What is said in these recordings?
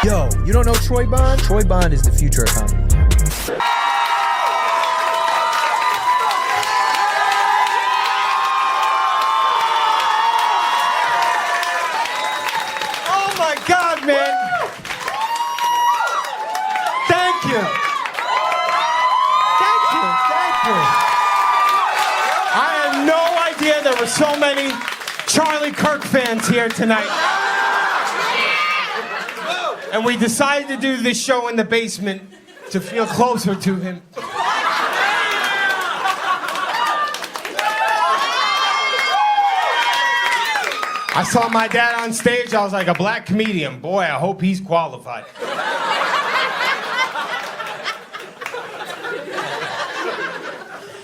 Yo, you don't know Troy Bond? Troy Bond is the future economy. Oh my God, man. Thank you. Thank you. I had no idea there were so many Charlie Kirk fans here tonight. And we decided to do this show in the basement to feel closer to him. I saw my dad on stage, I was like, a black comedian. Boy, I hope he's qualified.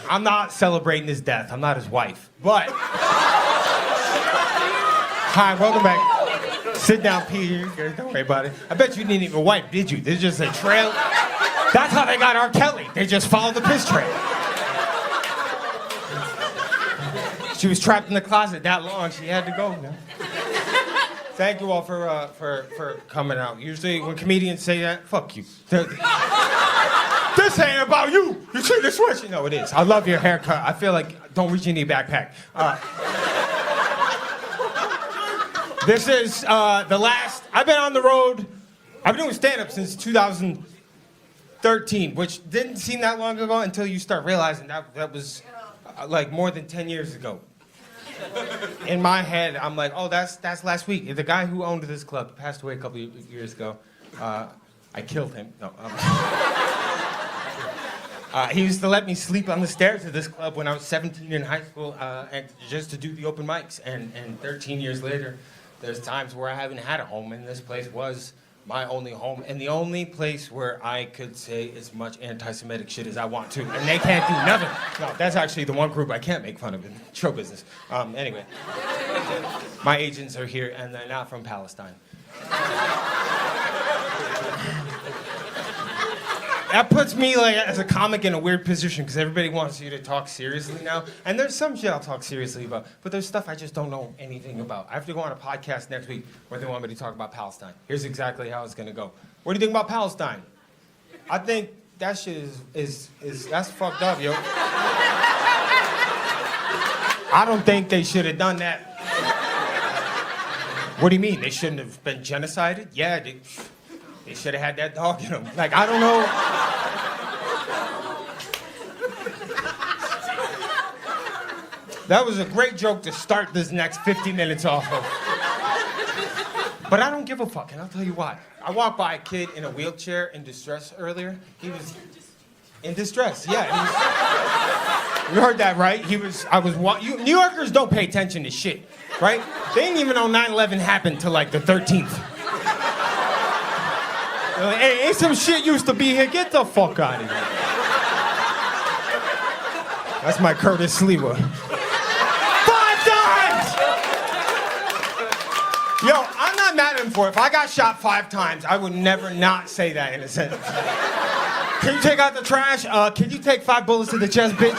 I'm not celebrating his death. I'm not his wife. But, hi, welcome back. Sit down, Peter. Don't worry about it. I bet you didn't even wipe, did you? There's just a trail. That's how they got R. Kelly. They just followed the piss trail. She was trapped in the closet that long, she had to go. You know? Thank you all for coming out. Usually when comedians say that, fuck you. This ain't about you. You see the switch? No, it is. I love your haircut. I feel like, don't reach into your backpack. This is the last, I've been on the road, I've been doing stand-up since 2013, which didn't seem that long ago until you start realizing that was like more than 10 years ago. In my head, I'm like, oh, that's last week. The guy who owned this club passed away a couple of years ago. I killed him. No. He used to let me sleep on the stairs of this club when I was 17 in high school, and just to do the open mics. And 13 years later, there's times where I haven't had a home, and this place was my only home, and the only place where I could say as much anti-Semitic shit as I want to, and they can't do nothing. No, that's actually the one group I can't make fun of in show business. Anyway, my agents are here, and they're not from Palestine. That puts me, like, as a comic in a weird position, because everybody wants you to talk seriously now. And there's some shit I'll talk seriously about, but there's stuff I just don't know anything about. I have to go on a podcast next week where they want me to talk about Palestine. Here's exactly how it's gonna go. What do you think about Palestine? I think that shit is that's fucked up, yo. I don't think they should have done that. What do you mean? They shouldn't have been genocided? Yeah, they should have had that dog in them. Like, I don't know. That was a great joke to start this next 50 minutes off of. But I don't give a fuck, and I'll tell you why. I walked by a kid in a wheelchair in distress earlier. He was in distress, yeah. You heard that, right? New Yorkers don't pay attention to shit, right? They didn't even know 9/11 happened till like the 13th. They're like, hey, ain't some shit used to be here? Get the fuck out of here. That's my Curtis Sliwa. 5 times! Yo, I'm not mad at him for it. If I got shot 5 times, I would never not say that in a sentence. Can you take out the trash? Can you take 5 bullets to the chest, bitch?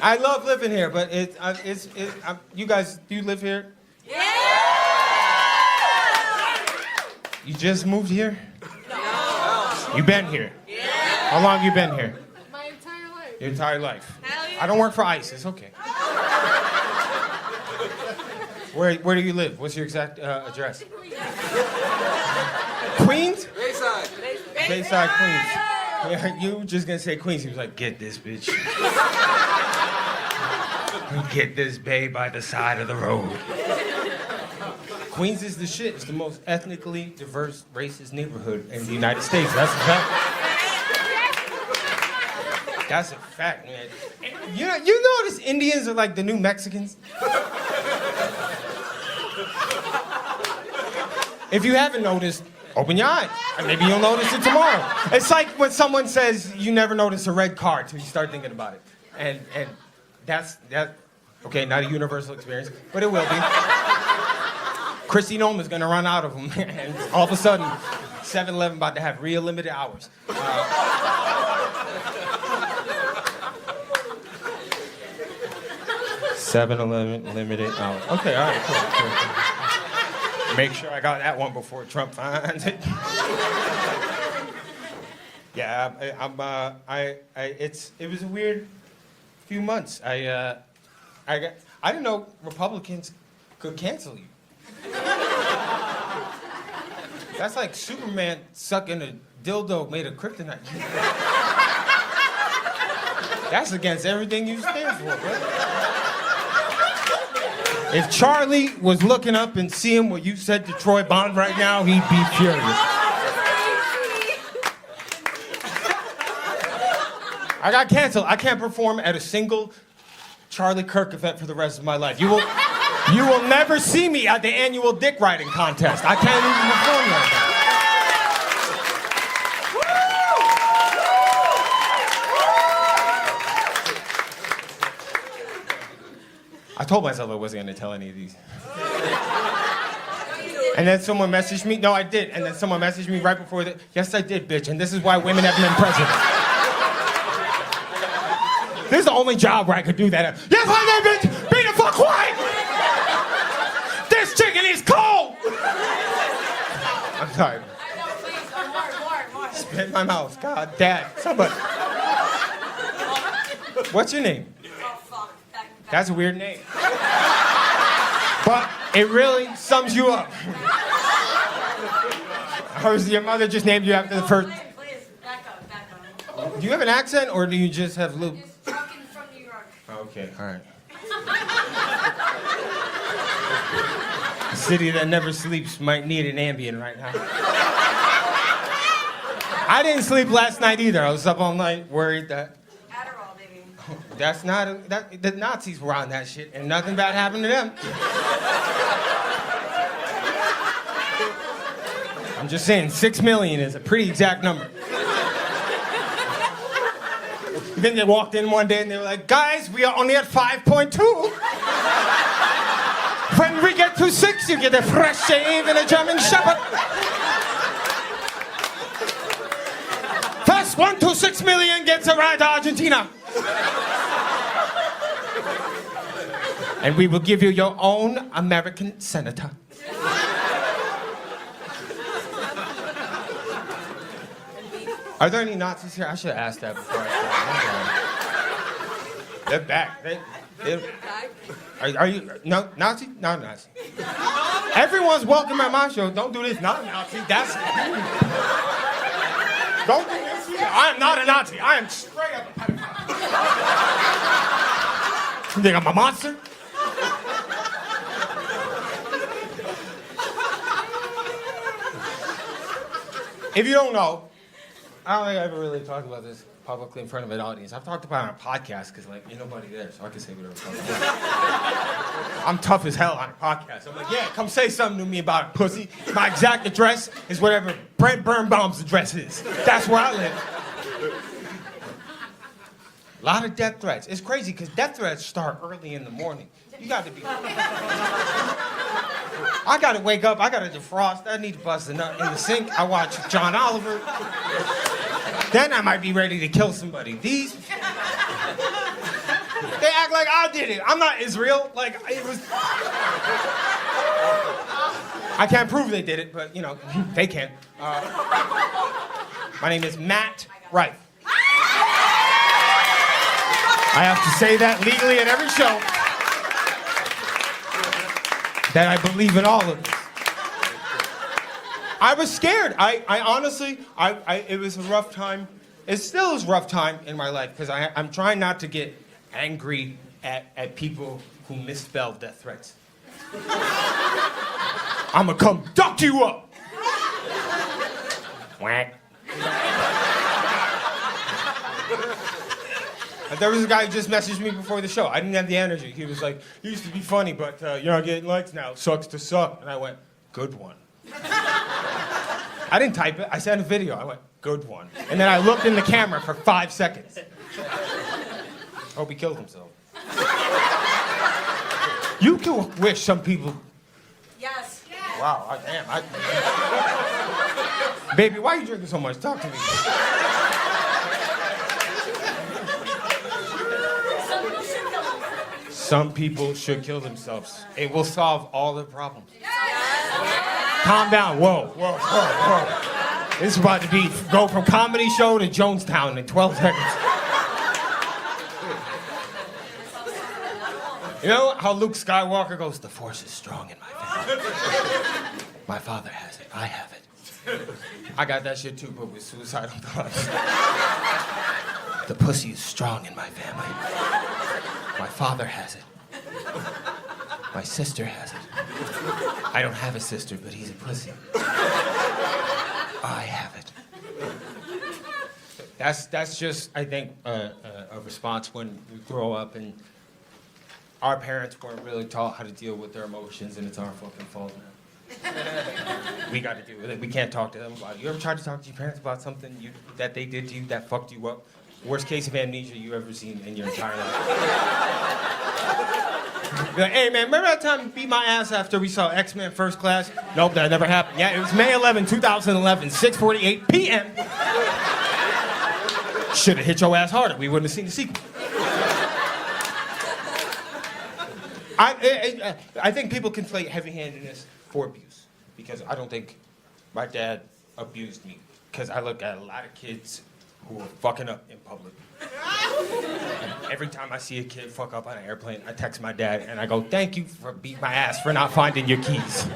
I love living here, but you guys, do you live here? Yeah! You just moved here? No. You been here? Yeah. How long have you been here? My entire life. Your entire life? Hell yeah. I don't work for ICE, it's okay. Where do you live? What's your exact address? Queens? Bayside. Bayside, Queens. Yeah, you were just gonna say Queens. He was like, get this bitch. Get this babe by the side of the road. Queens is the shit. It's the most ethnically diverse, racist neighborhood in the United States. That's a fact. That's a fact, man. You notice Indians are like the new Mexicans? If you haven't noticed, open your eyes. And maybe you'll notice it tomorrow. It's like when someone says you never notice a red car till you start thinking about it. And that's okay, not a universal experience, but it will be. Christy Nolan's gonna run out of them, and all of a sudden, 7-Eleven about to have real limited hours. 7-Eleven limited hours. Okay, all right, cool. Make sure I got that one before Trump finds it. Yeah, it was a weird few months. I didn't know Republicans could cancel you. That's like Superman sucking a dildo made of kryptonite. That's against everything you stand for, bro. If Charlie was looking up and seeing what you said to Troy Bond right now, he'd be furious. I got canceled. I can't perform at a single Charlie Kirk event for the rest of my life. You will never see me at the annual dick riding contest. I can't even perform like that. I told myself I wasn't going to tell any of these. And then someone messaged me. No, I did. And then someone messaged me right before that. Yes, I did, bitch. And this is why women have been president. This is the only job where I could do that. Yes, I did, bitch. Be the fuck quiet. This chicken is cold. I'm sorry. More. Spit in my mouth. God, Dad. Somebody. What's your name? Oh, fuck. That's a weird name. But it really sums you up. Or is your mother just named you after the first? Please, back up. Do you have an accent, or do you just have little? Just talking from New York. Okay, all right. A city that never sleeps might need an Ambien right now. I didn't sleep last night either. I was up all night worried that. Adderall, baby. That's not the Nazis were on that shit, and nothing bad happened to them. I'm just saying, 6 million is a pretty exact number. Then they walked in one day and they were like, guys, we are only at 5.2. When we get to 6, you get a fresh shave and a German Shepherd. First 1 to 6 million gets a ride to Argentina. And we will give you your own American senator. Are there any Nazis here? I should have asked that before I started. They're back. Are you no Nazi? Not Nazi. Everyone's welcome at my show. Don't do this. Not a Nazi. That's don't do this. I am not a Nazi. I am straight up a pedophile. You think I'm a monster? If you don't know, I don't think I ever really talked about this publicly in front of an audience. I've talked about it on a podcast because, like, ain't nobody there, so I can say whatever the fuck I want. I'm tough as hell on a podcast. I'm like, yeah, come say something to me about it, pussy. My exact address is whatever Brent Birnbaum's address is. That's where I live. A lot of death threats. It's crazy because death threats start early in the morning. You got to be... I got to wake up. I got to defrost. I need to bust a nut in the sink. I watch John Oliver. Then I might be ready to kill somebody. These... They act like I did it. I'm not Israel. Like, it was... I can't prove they did it, but, you know, they can. My name is Matt Rife. I have to say that legally at every show. That I believe in all of this. I was scared. I honestly, it was a rough time. It still is a rough time in my life because I'm trying not to get angry at people who misspell death threats. I'm gonna come duck you up. Whack. There was a guy who just messaged me before the show. I didn't have the energy. He was like, you used to be funny, but you're not getting likes now. Sucks to suck. And I went, good one. I didn't type it. I sent a video. I went, good one. And then I looked in the camera for 5 seconds. Hope he killed himself. You can wish some people... Yes. Wow, damn. Baby, why are you drinking so much? Talk to me. Some people should kill themselves. It will solve all their problems. Calm down. Whoa. This is about to go from comedy show to Jonestown in 12 seconds. You know how Luke Skywalker goes, the force is strong in my family. My father has it. I have it. I got that shit too, but with suicidal thoughts. The pussy is strong in my family. My father has it. My sister has it. I don't have a sister, but he's a pussy. I have it. That's just, I think, a response when we grow up and our parents weren't really taught how to deal with their emotions, and it's our fucking fault now. We got to deal with it. We can't talk to them about it. You ever tried to talk to your parents about something that they did to you that fucked you up? Worst case of amnesia you ever seen in your entire life. You're like, hey man, remember that time you beat my ass after we saw X-Men First Class? Nope, that never happened. Yeah, it was May 11, 2011, 6:48 p.m. Should have hit your ass harder. We wouldn't have seen the sequel. I think people conflate heavy-handedness for abuse, because I don't think my dad abused me, because I look at a lot of kids who are fucking up in public. And every time I see a kid fuck up on an airplane, I text my dad and I go, thank you for beating my ass for not finding your keys.